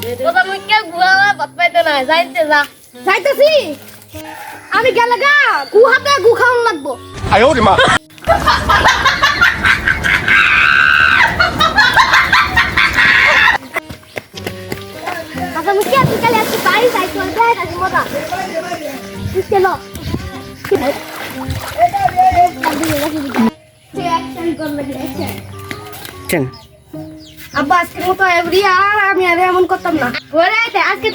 তোরা মুখে গুয়ালা বাতপাইতে না যাইতে যা যাইতেছি আমি গেলে গা গুহাতে গু খাওয়ান লাগবো 哎呦我的妈！ আচ্ছা মুখে তুই কালে আজকে বাড়ি যাই তো দেখ আজ মজা তুই চলো চল আব্বা আজকে মতো এভরি আর আমি আর এমন করতাম না ওরে আজকে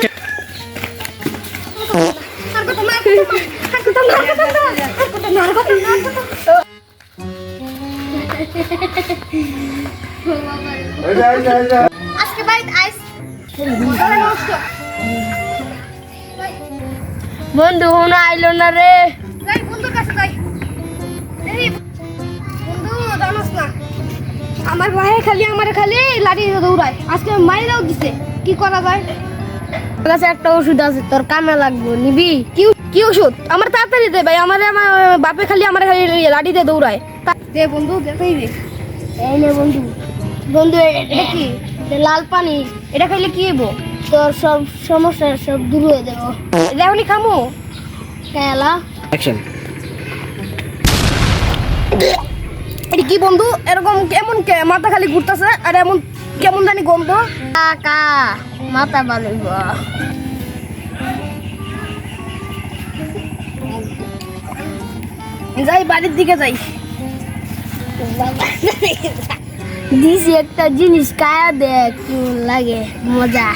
আর কত না আর কত না আর কত না আর কত না আর কত না আর কত আজকে বাইট আইস বন্ধু হুন আইলো না রে যাই বন্ধুর কাছে যাই এই বন্ধু জানোস না আমার ভাই খালি লাঠি দিয়ে দৌড়ায় আজকে মাইরাও দিছে কি করা যায় তোর কাছে একটা ওষুধ আছে তোর কামে লাগবে নিবি কি ওষুধ আমার তাড়াতাড়ি দে ভাই আমার বাপে খালি লাঠি দিয়ে দৌড়ায় দে বন্ধু দেতেই দে এই নে বন্ধু বন্ধু এটা কি লাল পানি এটা খাইলে কি হইব তোর সব সমস্যা সব দূর হয়ে যাবো এটা এখনই খামো খেলা অ্যাকশন এটা কি বন্ধু এরকম কেমন মাথা খালি ঘুরতেছে আর এমন কেমন জানি গন্ধ কাকা মাথা বানাইব যাই বাড়ির দিকে যাই দিছি একটা জিনিস খায়া দেখ কেমন লাগে মজা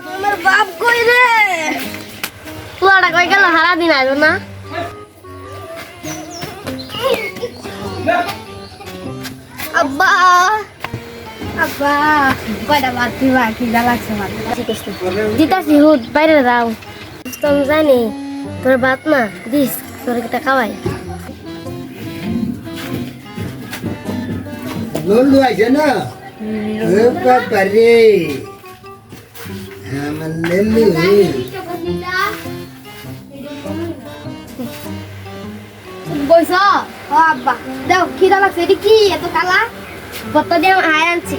আমার বাপ কই রে পুরাটা কই গেল সারা দিন আইলো না আব্বা আব্বা কয়টা বাদ দিবা কি লাগছে আমার দিতাছি হুট বাইরে যাও তুমি জানি তোর ভাত না দিস তোর একটা খাওয়াই লল্লু আইছে না এ বাবারে আমার লল্লু বইছ ও আব্বা দাও খিদা লাগছে এটি কি এত কালা কত দিয়ে আয় আনছি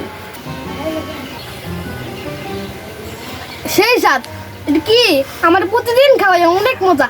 সেই সাত এটা কি আমার প্রতিদিন খাওয়াই অনেক মজা